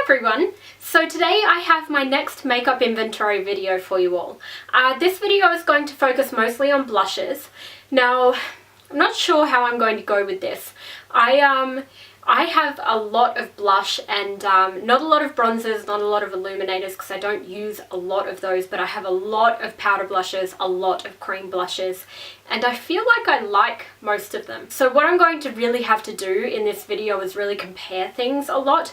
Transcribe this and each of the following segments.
everyone! So today I have my next makeup inventory video for you all. This video is going to focus mostly on blushes. Now, I'm not sure how I'm going to go with this. I have a lot of blush and not a lot of bronzers, not a lot of illuminators because I don't use a lot of those, but I have a lot of powder blushes, a lot of cream blushes, and I feel like I like most of them. So what I'm going to really have to do in this video is really compare things a lot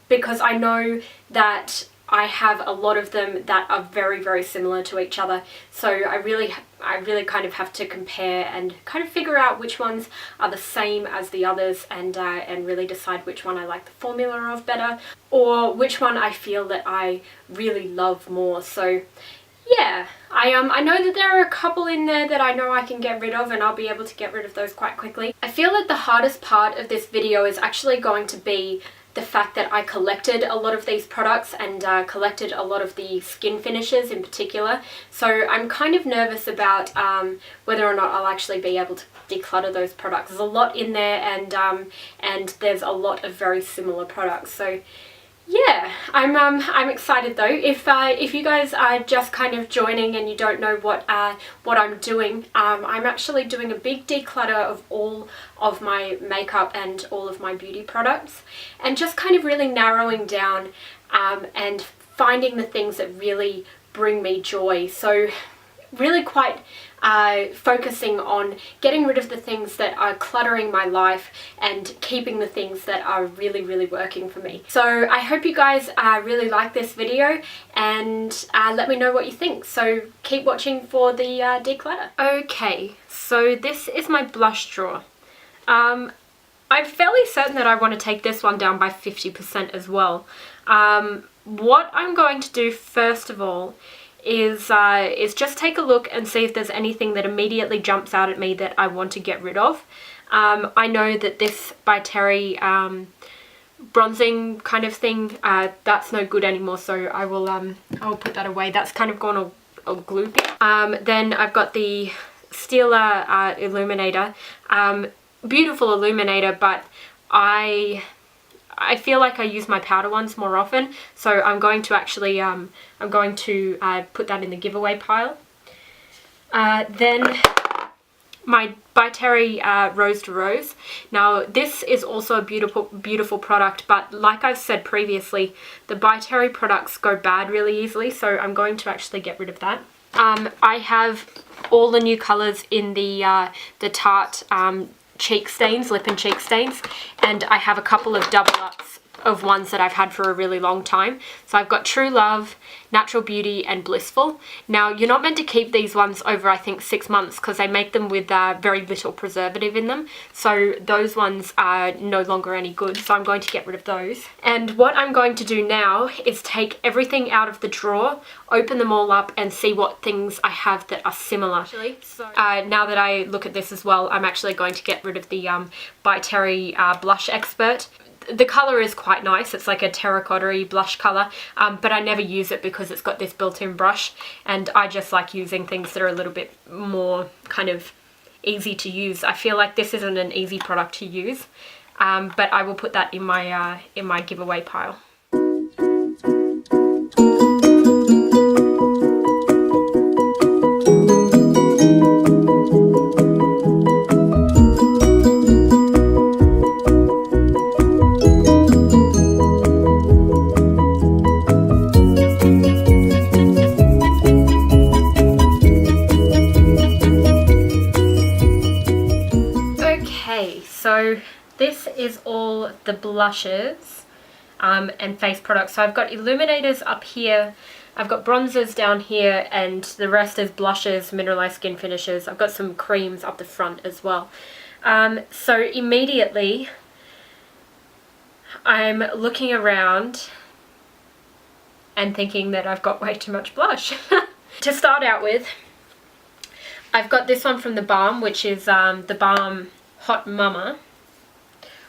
because I know that I have a lot of them that are very, very similar to each other. So I really kind of have to compare and kind of figure out which ones are the same as the others and really decide which one I like the formula of better or which one I feel that I really love more. So yeah, I know that there are a couple in there that I know I can get rid of, and I'll be able to get rid of those quite quickly. I feel that the hardest part of this video is actually going to be the fact that I collected a lot of these products and collected a lot of the skin finishes in particular. So I'm kind of nervous about whether or not I'll actually be able to declutter those products. There's a lot in there and there's a lot of very similar products. So yeah, I'm excited though. If you guys are just kind of joining and you don't know what I'm doing, I'm actually doing a big declutter of all of my makeup and all of my beauty products, and just kind of really narrowing down and finding the things that really bring me joy. So really quite focusing on getting rid of the things that are cluttering my life and keeping the things that are really, really working for me. So I hope you guys really like this video and let me know what you think. So keep watching for the declutter. Okay, so this is my blush drawer. I'm fairly certain that I want to take this one down by 50% as well. What I'm going to do first of all is just take a look and see if there's anything that immediately jumps out at me that I want to get rid of. I know that this by Terry bronzing kind of thing, that's no good anymore, so I'll put that away. That's kind of gone all gloopy. Then I've got the Stila illuminator. Beautiful illuminator, but I feel like I use my powder ones more often, so I'm going to actually put that in the giveaway pile. Then my by Terry Rose to Rose. Now this is also a beautiful product, but like I've said previously, the by Terry products go bad really easily, so I'm going to actually get rid of that. I have all the new colours in the Tarte cheek stains, lip and cheek stains, and I have a couple of double ups of ones that I've had for a really long time. So I've got True Love, Natural Beauty and Blissful. Now you're not meant to keep these ones over I think 6 months because they make them with very little preservative in them, so those ones are no longer any good, so I'm going to get rid of those. And what I'm going to do now is take everything out of the drawer, open them all up and see what things I have that are similar. So now that I look at this as well, I'm actually going to get rid of the by Terry Blush Expert. The colour is quite nice, it's like a terracotta-y blush colour, but I never use it because it's got this built-in brush, and I just like using things that are a little bit more kind of easy to use. I feel like this isn't an easy product to use, but I will put that in my giveaway pile. So this is all the blushes and face products. So I've got illuminators up here, I've got bronzers down here, and the rest is blushes, mineralized skin finishes. I've got some creams up the front as well. So immediately I'm looking around and thinking that I've got way too much blush. To start out with, I've got this one from the Balm, which is the Balm Hot Mama,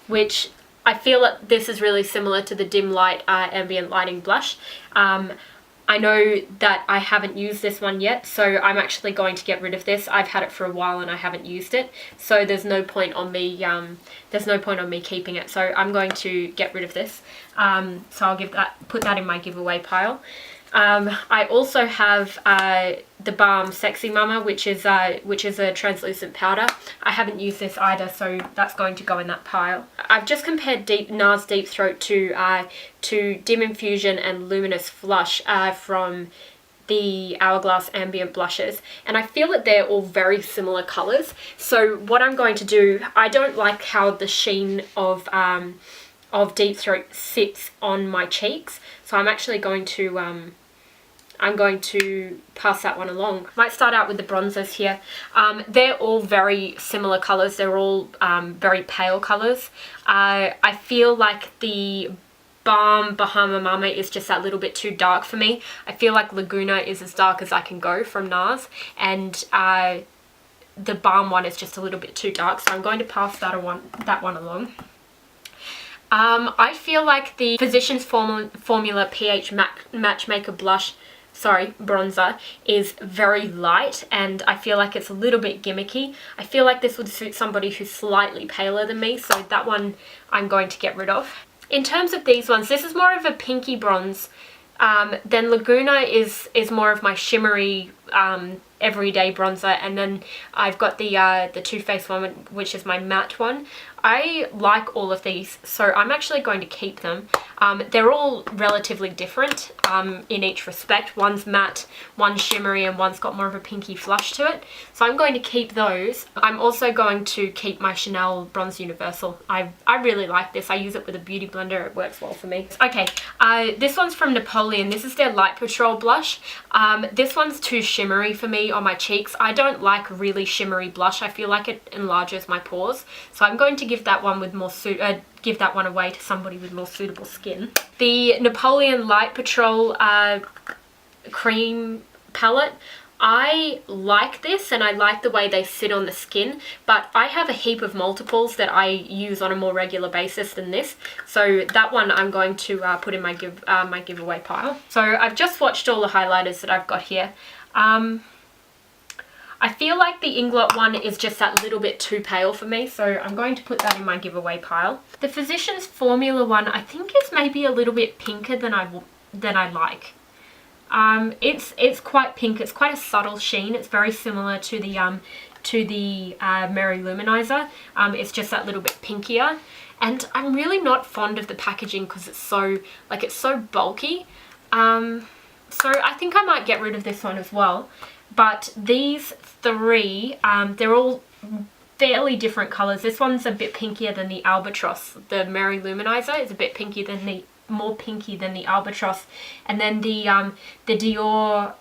which I feel that this is really similar to the Dim Light Ambient Lighting Blush. I'm I know that I haven't used this one yet, so I'm actually going to get rid of this. I've had it for a while and I haven't used it, so there's no point on me keeping it. So I'm going to get rid of this. So I'll put that in my giveaway pile. I also have the Balm Sexy Mama, which is a translucent powder. I haven't used this either, so that's going to go in that pile. I've just compared NARS Deep Throat to Dim Infusion and Luminous Flush from the Hourglass Ambient blushes, and I feel that they're all very similar colours. So what I'm going to do, I don't like how the sheen of Deep Throat sits on my cheeks, so I'm actually going to pass that one along. Might start out with the bronzers here. They're all very similar colours. They're all very pale colours. I feel like the Balm Bahama Mama is just that little bit too dark for me. I feel like Laguna is as dark as I can go from NARS, and the Balm one is just a little bit too dark, so I'm going to pass that one along. I feel like the Physicians Formula pH Matchmaker bronzer is very light, and I feel like it's a little bit gimmicky. I feel like this would suit somebody who's slightly paler than me, so that one I'm going to get rid of. In terms of these ones, this is more of a pinky bronze. Then Laguna is more of my shimmery everyday bronzer, and then I've got the Too Faced one, which is my matte one. I like all of these, so I'm actually going to keep them. They're all relatively different in each respect. One's matte, one's shimmery, and one's got more of a pinky flush to it. So I'm going to keep those. I'm also going to keep my Chanel Bronze Universal. I really like this. I use it with a beauty blender. It works well for me. Okay, this one's from Napoleon. This is their Light Patrol blush. This one's too shimmery for me on my cheeks. I don't like really shimmery blush. I feel like it enlarges my pores. So I'm going to give that one give that one away to somebody with more suitable skin. The Napoleon Light Patrol cream palette, I like this and I like the way they sit on the skin, but I have a heap of multiples that I use on a more regular basis than this, so that one I'm going to put in my giveaway pile. So I've just swatched all the highlighters that I've got here. I feel like the Inglot one is just that little bit too pale for me, so I'm going to put that in my giveaway pile. The Physicians Formula one I think is maybe a little bit pinker than I like. It's quite pink. It's quite a subtle sheen. It's very similar to the Mary Luminizer. It's just that little bit pinkier, and I'm really not fond of the packaging because it's so bulky. So I think I might get rid of this one as well. But these three, they're all fairly different colours. This one's a bit pinkier than the Albatross. The Mary Luminizer is a bit more pinky than the Albatross. And then the Dior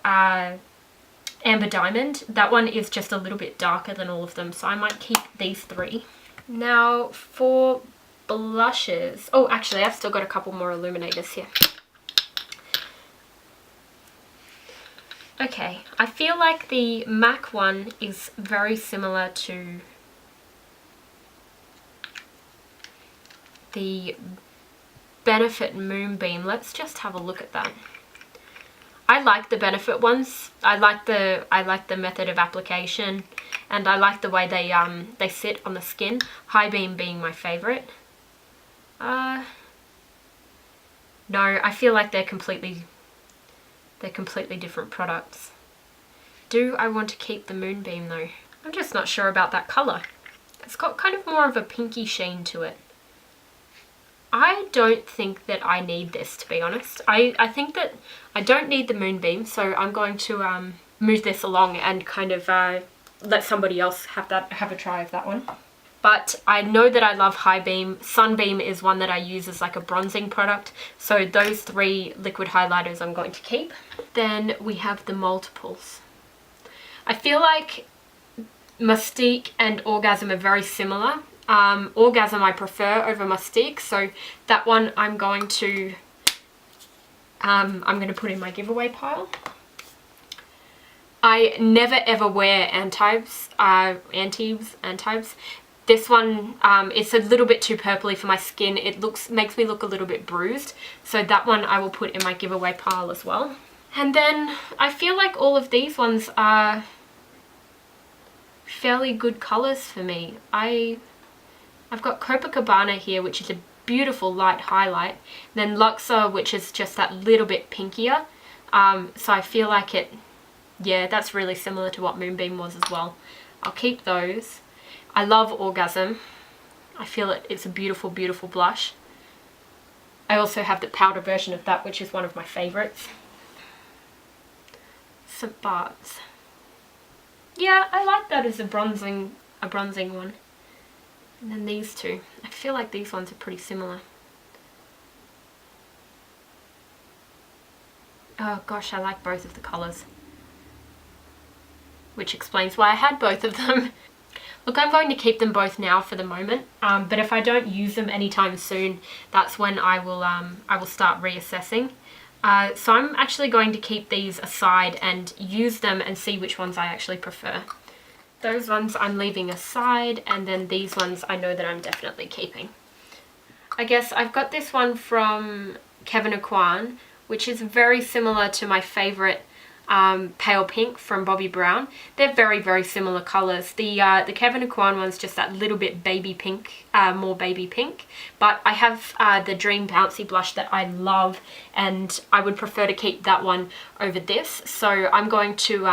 Amber Diamond, that one is just a little bit darker than all of them. So I might keep these three. Now for blushes. Oh, actually, I've still got a couple more illuminators here. Okay, I feel like the MAC one is very similar to the Benefit Moonbeam. Let's just have a look at that. I like the Benefit ones. I like the method of application, and I like the way they sit on the skin. High Beam being my favourite. No, I feel like they're completely different products. Do I want to keep the Moonbeam though? I'm just not sure about that colour. It's got kind of more of a pinky sheen to it. I don't think that I need this, to be honest. I think that I don't need the Moonbeam, so I'm going to move this along and kind of let somebody else have a try of that one. But I know that I love High Beam. Sunbeam is one that I use as like a bronzing product. So those three liquid highlighters I'm going to keep. Then we have the multiples. I feel like Mustique and Orgasm are very similar. Orgasm I prefer over Mustique, so that one I'm going to put in my giveaway pile. I never ever wear Antibes. This one, it's a little bit too purpley for my skin. It makes me look a little bit bruised. So that one I will put in my giveaway pile as well. And then I feel like all of these ones are fairly good colours for me. I've got Copacabana here, which is a beautiful light highlight. Then Luxor, which is just that little bit pinkier. So I feel like it, yeah, that's really similar to what Moonbeam was as well. I'll keep those. I love Orgasm. I feel it's a beautiful, beautiful blush. I also have the powder version of that, which is one of my favourites. St. Bart's. Yeah, I like that as a bronzing one. And then these two. I feel like these ones are pretty similar. Oh gosh, I like both of the colours. Which explains why I had both of them. Look, I'm going to keep them both now for the moment, but if I don't use them anytime soon, that's when I will start reassessing. So I'm actually going to keep these aside and use them and see which ones I actually prefer. Those ones I'm leaving aside, and then these ones I know that I'm definitely keeping. I guess I've got this one from Kevyn Aucoin, which is very similar to my favourite pale pink from Bobbi Brown. They're very, very similar colours. The Kevyn Aucoin one's just that little bit baby pink, more baby pink. But I have the Dream Bouncy blush that I love, and I would prefer to keep that one over this. So I'm going to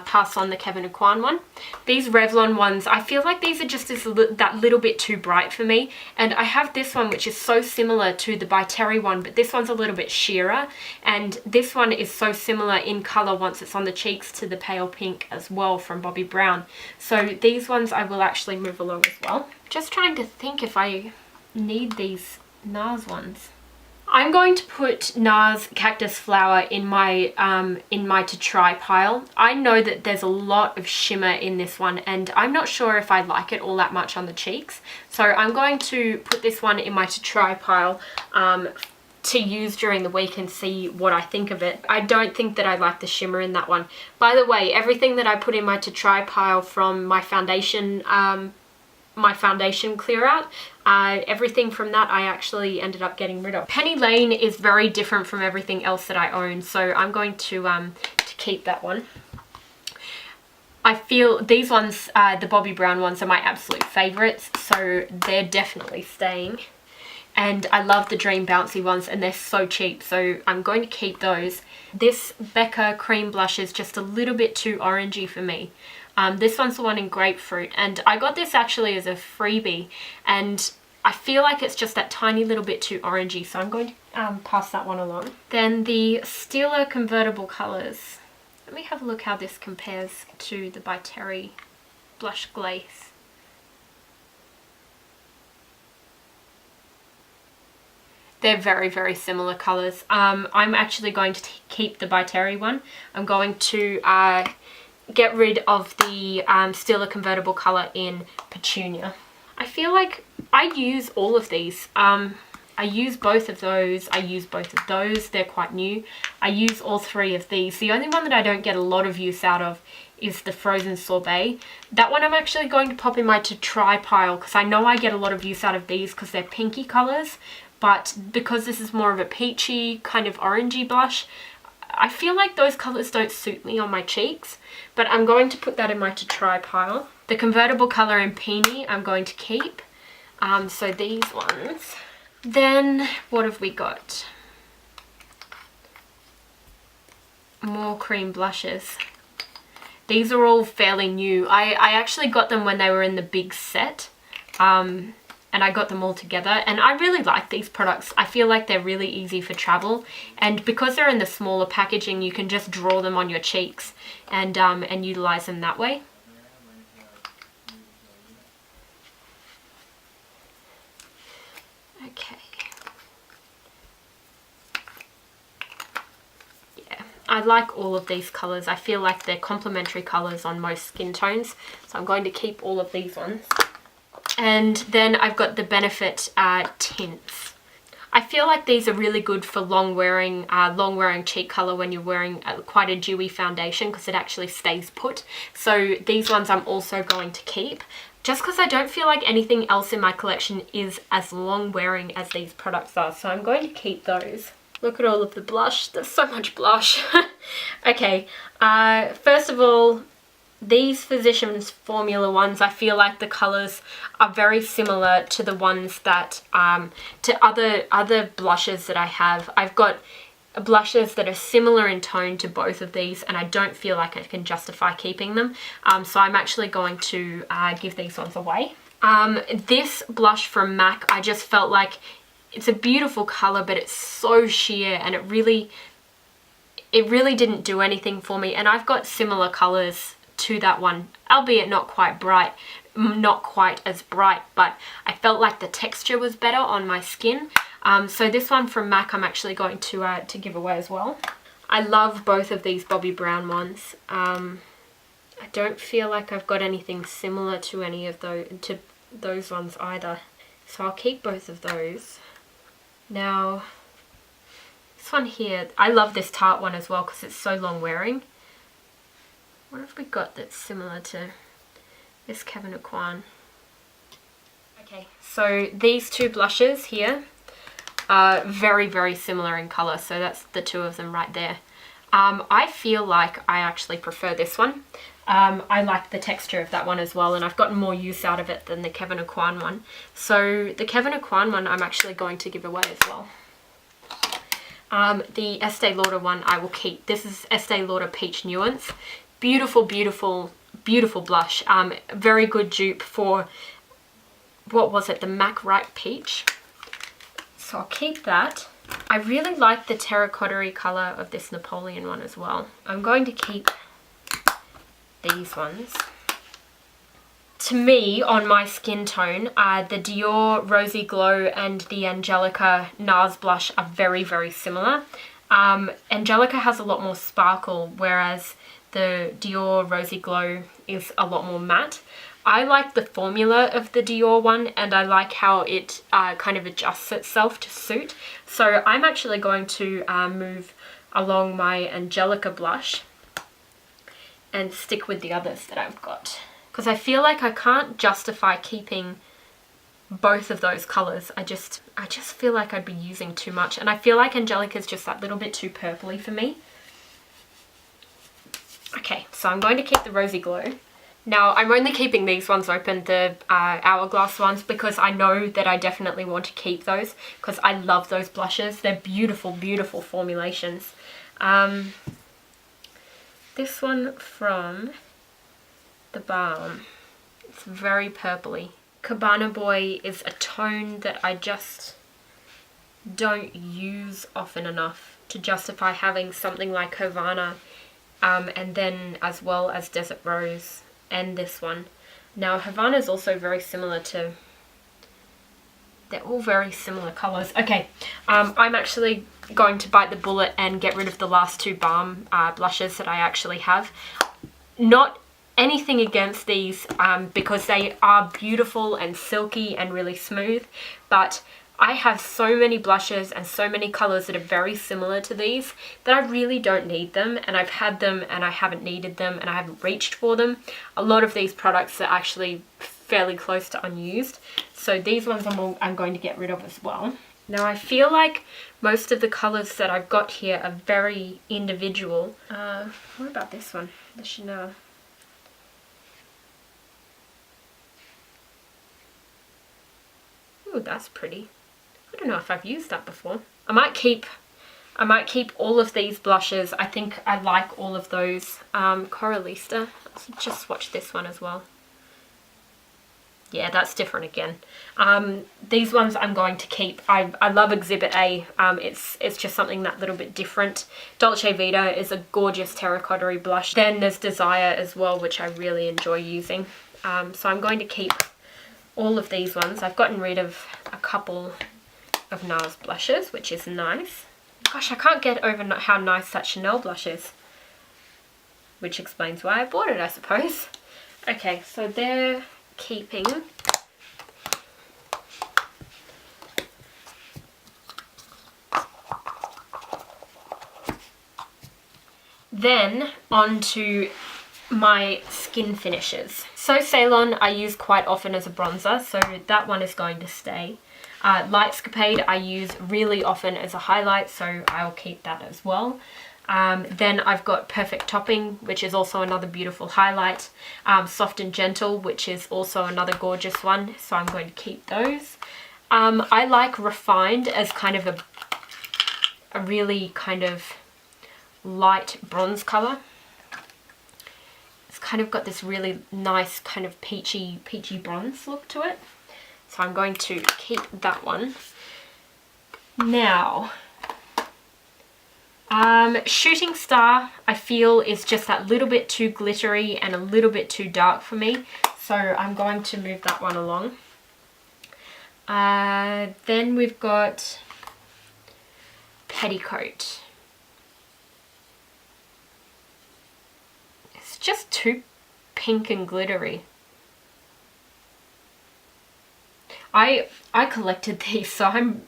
pass on the Kevyn Aucoin one. These Revlon ones, I feel like these are just that little bit too bright for me. And I have this one, which is so similar to the By Terry one, but this one's a little bit sheerer. And this one is so similar in colour once it's on the cheeks to the pale pink as well from Bobbi Brown. So these ones I will actually move along as well. Just trying to think if I need these NARS ones. I'm going to put NARS Cactus Flower in my to try pile. I know that there's a lot of shimmer in this one, and I'm not sure if I like it all that much on the cheeks. So I'm going to put this one in my to try pile to use during the week and see what I think of it. I don't think that I like the shimmer in that one. By the way, everything that I put in my to try pile from my foundation clear out, everything from that I actually ended up getting rid of. Penny Lane is very different from everything else that I own, so I'm going to keep that one. I feel these ones, the Bobbi Brown ones, are my absolute favourites, so they're definitely staying. And I love the Dream Bouncy ones, and they're so cheap, so I'm going to keep those. This Becca cream blush is just a little bit too orangey for me. This one's the one in Grapefruit, and I got this actually as a freebie, and I feel like it's just that tiny little bit too orangey, so I'm going to pass that one along. Then the Stila Convertible Colours. Let me have a look how this compares to the By Terry Blush Glaze. They're very, very similar colours. I'm actually going to keep the By Terry one. I'm going to get rid of the Stila Convertible colour in Petunia. I feel like I use all of these. I use both of those. I use both of those. They're quite new. I use all three of these. The only one that I don't get a lot of use out of is the Frozen Sorbet. That one I'm actually going to pop in my to try pile, because I know I get a lot of use out of these because they're pinky colours. But because this is more of a peachy, kind of orangey blush, I feel like those colours don't suit me on my cheeks. But I'm going to put that in my to try pile. The Convertible colour in Peony I'm going to keep. So these ones. Then what have we got? More cream blushes. These are all fairly new. I actually got them when they were in the big set. And I got them all together, and I really like these products. I feel like they're really easy for travel, and because they're in the smaller packaging, you can just draw them on your cheeks and utilize them that way. Okay. Yeah, I like all of these colors. I feel like they're complementary colors on most skin tones, so I'm going to keep all of these ones. And then I've got the Benefit tints. I feel like these are really good for long wearing cheek colour when you're wearing quite a dewy foundation, because it actually stays put. So these ones I'm also going to keep, just because I don't feel like anything else in my collection is as long wearing as these products are. So I'm going to keep those. Look at all of the blush. There's so much blush. Okay, first of all, these Physicians Formula ones, I feel like the colours are very similar to the ones that, to other blushes that I have. I've got blushes that are similar in tone to both of these, and I don't feel like I can justify keeping them. So I'm actually going to give these ones away. This blush from MAC, I just felt like it's a beautiful colour, but it's so sheer, and it really didn't do anything for me. And I've got similar colours to that one, albeit not quite as bright, but I felt like the texture was better on my skin. So this one from MAC I'm actually going to give away as well. I love both of these Bobbi Brown ones. I don't feel like I've got anything similar to any of those ones either, so I'll keep both of those. Now, this one here, I love this Tarte one as well because it's so long wearing. What have we got that's similar to this Kevyn Aucoin? Okay, so these two blushes here are very, very similar in colour, so that's the two of them right there. I feel like I actually prefer this one. I like the texture of that one as well, and I've gotten more use out of it than the Kevyn Aucoin one. So the Kevyn Aucoin one I'm actually going to give away as well. The Estee Lauder one I will keep. This is Estee Lauder Peach Nuance. Beautiful, beautiful, beautiful blush. Very good dupe for, what was it, the MAC Ripe Peach. So I'll keep that. I really like the terracotta-y colour of this Napoleon one as well. I'm going to keep these ones. To me, on my skin tone, the Dior Rosy Glow and the Angelica NARS blush are very, very similar. Angelica has a lot more sparkle, whereas the Dior Rosy Glow is a lot more matte. I like the formula of the Dior one, and I like how it kind of adjusts itself to suit. So I'm actually going to move along my Angelica blush and stick with the others that I've got, because I feel like I can't justify keeping both of those colours. I just feel like I'd be using too much, and I feel like Angelica's just that little bit too purpley for me. Okay, so I'm going to keep the Rosy Glow. Now, I'm only keeping these ones open, the Hourglass ones, because I know that I definitely want to keep those, because I love those blushes. They're beautiful, beautiful formulations. This one from The Balm, it's very purpley. Cabana Boy is a tone that I just don't use often enough to justify having something like Havana, and then as well as Desert Rose and this one. Now, Havana is also very similar to, they're all very similar colours. Okay, I'm actually going to bite the bullet and get rid of the last two Balm blushes that I actually have. Not anything against these, because they are beautiful and silky and really smooth, but I have so many blushes and so many colours that are very similar to these that I really don't need them, and I've had them and I haven't needed them and I haven't reached for them. A lot of these products are actually fairly close to unused, so these ones I'm going to get rid of as well. Now, I feel like most of the colours that I've got here are very individual. What about this one? The Chanel. Ooh, that's pretty. I don't know if I've used that before. I might keep all of these blushes. I think I like all of those. Coralista. Let's just swatch this one as well. Yeah, that's different again. These ones I'm going to keep. I love Exhibit A. It's just something that little bit different. Dolce Vita is a gorgeous terracotta-y blush. Then there's Desire as well, which I really enjoy using. So I'm going to keep all of these ones. I've gotten rid of a couple of NARS blushes, which is nice. Gosh, I can't get over how nice that Chanel blush is, which explains why I bought it, I suppose. Okay, so they're keeping. Then on to my skin finishes. So Ceylon I use quite often as a bronzer, so that one is going to stay. Lightscapade I use really often as a highlight, so I'll keep that as well. Then I've got Perfect Topping, which is also another beautiful highlight. Soft and Gentle, which is also another gorgeous one, so I'm going to keep those. I like Refined as kind of a really kind of light bronze colour. It's kind of got this really nice kind of peachy bronze look to it. So I'm going to keep that one. Now, Shooting Star I feel is just that little bit too glittery and a little bit too dark for me, so I'm going to move that one along. Then we've got Petticoat. It's just too pink and glittery. I collected these, so I'm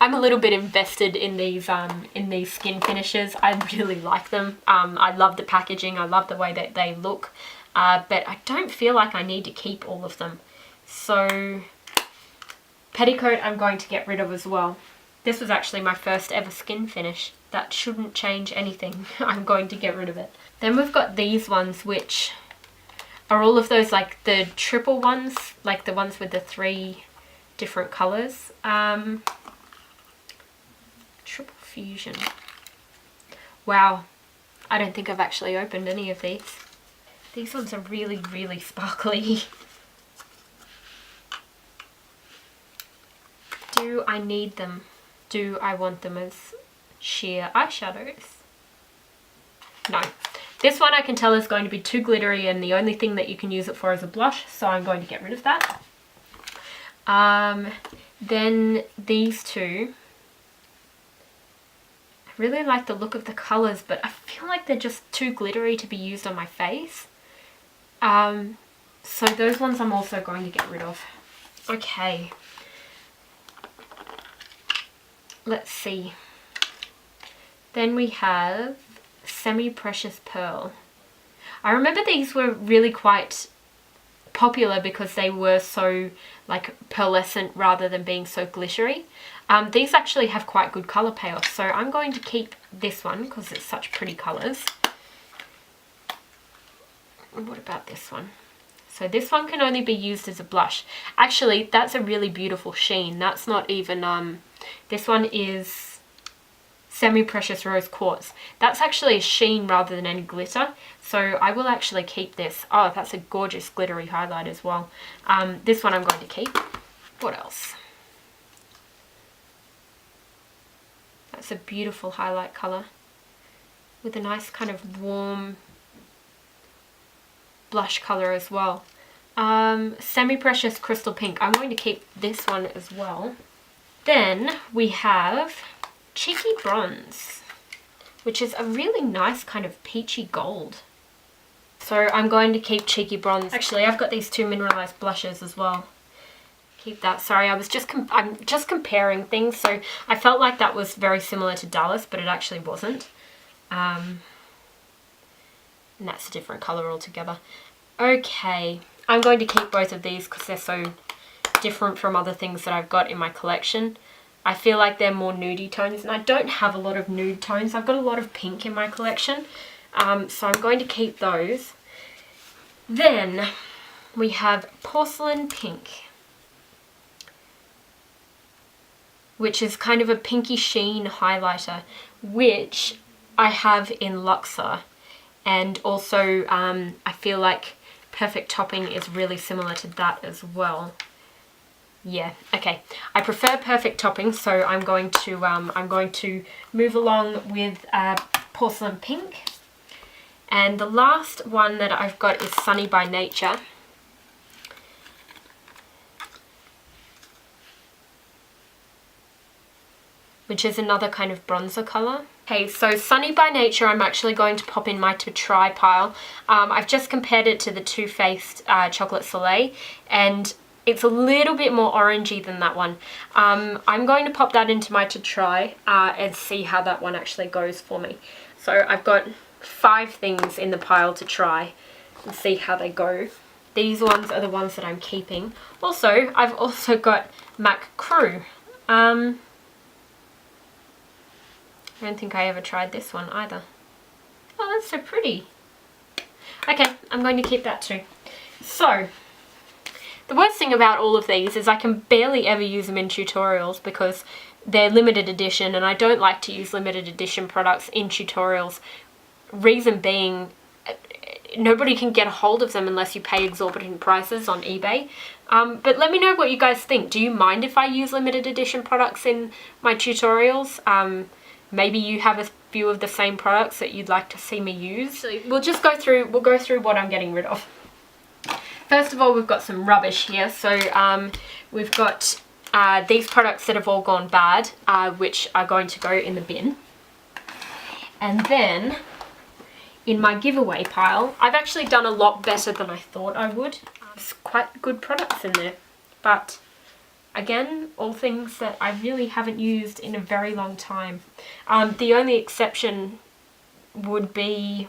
a little bit invested in these skin finishes. I really like them. I love the packaging. I love the way that they look, but I don't feel like I need to keep all of them. So Petticoat I'm going to get rid of as well. This was actually my first ever skin finish. That shouldn't change anything. I'm going to get rid of it. Then we've got these ones, which are all of those like the triple ones, like the ones with the 3 different colours. Triple Fusion. Wow, I don't think I've actually opened any of these. These ones are really sparkly. Do I need them? Do I want them as sheer eyeshadows? No. This one I can tell is going to be too glittery, and the only thing that you can use it for is a blush, so I'm going to get rid of that. Then these two. I really like the look of the colours, but I feel like they're just too glittery to be used on my face. So those ones I'm also going to get rid of. Okay. Let's see. Then we have Semi-Precious Pearl. I remember these were really quite popular because they were so like pearlescent rather than being so glittery. These actually have quite good colour payoff, so I'm going to keep this one because it's such pretty colours. And what about this one? So this one can only be used as a blush. Actually, that's a really beautiful sheen. That's not even, this one is Semi-Precious Rose Quartz. That's actually a sheen rather than any glitter, so I will actually keep this. Oh, that's a gorgeous glittery highlight as well. This one I'm going to keep. What else? That's a beautiful highlight colour with a nice kind of warm blush colour as well. Semi-Precious Crystal Pink. I'm going to keep this one as well. Then we have Cheeky Bronze, which is a really nice kind of peachy gold. So I'm going to keep Cheeky Bronze. Actually, I've got these 2 mineralized blushes as well. Keep that. Sorry, I'm just comparing things, so I felt like that was very similar to Dallas, but it actually wasn't. And that's a different colour altogether. Okay, I'm going to keep both of these because they're so different from other things that I've got in my collection. I feel like they're more nudie tones, and I don't have a lot of nude tones. I've got a lot of pink in my collection, so I'm going to keep those. Then we have Porcelain Pink, which is kind of a pinky sheen highlighter, which I have in Luxor, and also I feel like Perfect Topping is really similar to that as well. Yeah, okay. I prefer Perfect Topping, so I'm going to move along with Porcelain Pink. And the last one that I've got is Sunny by Nature. Which is another kind of bronzer colour. Okay, so Sunny by Nature I'm actually going to pop in my to try pile. I've just compared it to the Too Faced Chocolate Soleil, and it's a little bit more orangey than that one. I'm going to pop that into my to try and see how that one actually goes for me. So I've got 5 things in the pile to try and see how they go. These ones are the ones that I'm keeping. Also, I've also got MAC Crew. I don't think I ever tried this one either. Oh, that's so pretty. Okay, I'm going to keep that too. So, the worst thing about all of these is I can barely ever use them in tutorials because they're limited edition, and I don't like to use limited edition products in tutorials. Reason being, nobody can get a hold of them unless you pay exorbitant prices on eBay. But let me know what you guys think. Do you mind if I use limited edition products in my tutorials? Maybe you have a few of the same products that you'd like to see me use. So we'll go through what I'm getting rid of. First of all, we've got some rubbish here. So we've got these products that have all gone bad, which are going to go in the bin. And then in my giveaway pile, I've actually done a lot better than I thought I would. There's quite good products in there, but again, all things that I really haven't used in a very long time. The only exception would be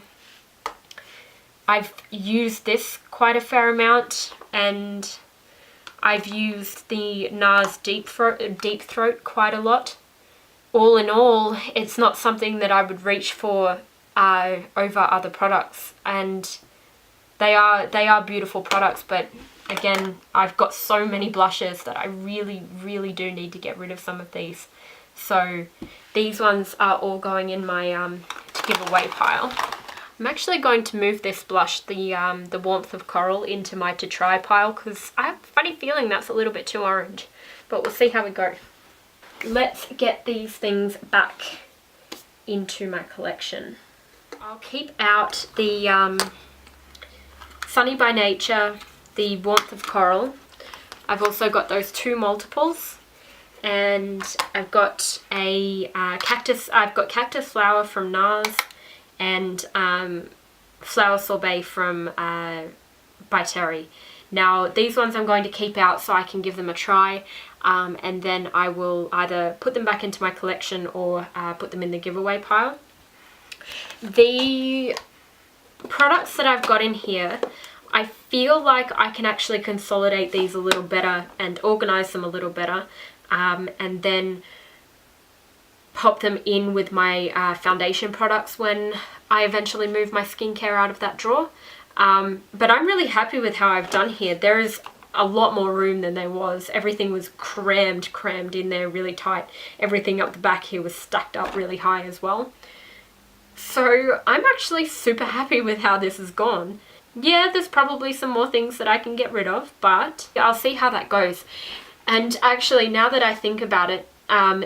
I've used this quite a fair amount, and I've used the NARS Deep Throat quite a lot. All in all, it's not something that I would reach for over other products, and they are beautiful products, but again, I've got so many blushes that I really do need to get rid of some of these. So these ones are all going in my to give away pile. I'm actually going to move this blush, the Warmth of Coral, into my to try pile because I have a funny feeling that's a little bit too orange, but we'll see how we go. Let's get these things back into my collection. I'll keep out the Sunny by Nature, the Warmth of Coral. I've also got those two multiples, and I've got a cactus. I've got Cactus Flower from NARS, and Flower Sorbet from by Terry. Now these ones I'm going to keep out so I can give them a try, and then I will either put them back into my collection or put them in the giveaway pile. The products that I've got in here, I feel like I can actually consolidate these a little better and organize them a little better, and then pop them in with my foundation products when I eventually move my skincare out of that drawer. But I'm really happy with how I've done here. There is a lot more room than there was. Everything was crammed in there really tight. Everything up the back here was stacked up really high as well. So I'm actually super happy with how this has gone. Yeah, there's probably some more things that I can get rid of, but I'll see how that goes. And actually, now that I think about it,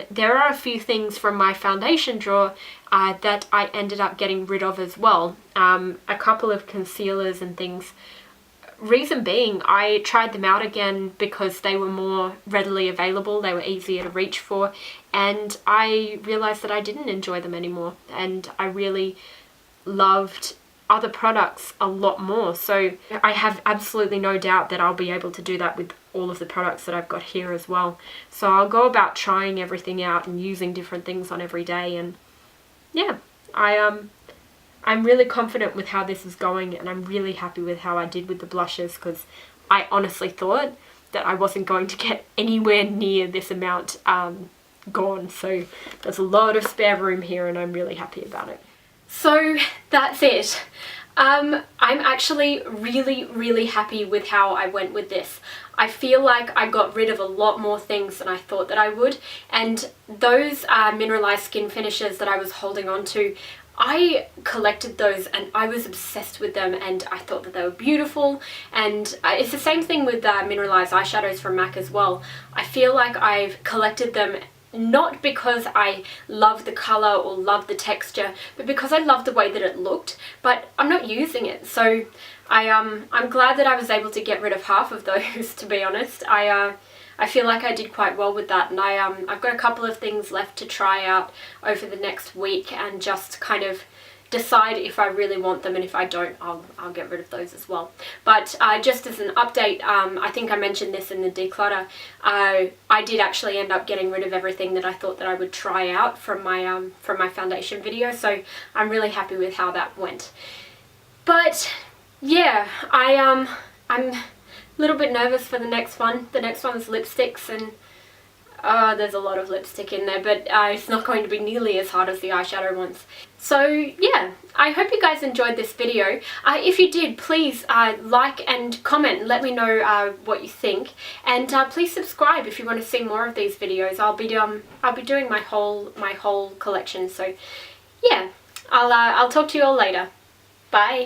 there are a few things from my foundation drawer that I ended up getting rid of as well. A couple of concealers and things. Reason being, I tried them out again because they were more readily available, they were easier to reach for, and I realized that I didn't enjoy them anymore, and I really loved other products a lot more. So I have absolutely no doubt that I'll be able to do that with all of the products that I've got here as well. So I'll go about trying everything out and using different things on every day, and yeah, I'm really confident with how this is going, and I'm really happy with how I did with the blushes, because I honestly thought that I wasn't going to get anywhere near this amount gone. So there's a lot of spare room here, and I'm really happy about it. So that's it. I'm actually really happy with how I went with this. I feel like I got rid of a lot more things than I thought that I would, and those mineralized skin finishes that I was holding on to, I collected those and I was obsessed with them, and I thought that they were beautiful. And it's the same thing with mineralized eyeshadows from MAC as well. I feel like I've collected them not because I love the colour or love the texture, but because I love the way that it looked, but I'm not using it. So I'm glad that I was able to get rid of half of those, to be honest. I feel like I did quite well with that, and I've got a couple of things left to try out over the next week and just kind of decide if I really want them, and if I don't, I'll get rid of those as well. But just as an update, I think I mentioned this in the declutter, I did actually end up getting rid of everything that I thought that I would try out from my foundation video, so I'm really happy with how that went. But yeah, I'm a little bit nervous for the next one. The next one's lipsticks, and There's a lot of lipstick in there, but it's not going to be nearly as hard as the eyeshadow ones. So yeah, I hope you guys enjoyed this video. If you did, please like and comment, let me know what you think, and please subscribe if you want to see more of these videos. I'll be doing my whole collection. So yeah, I'll talk to you all later. Bye.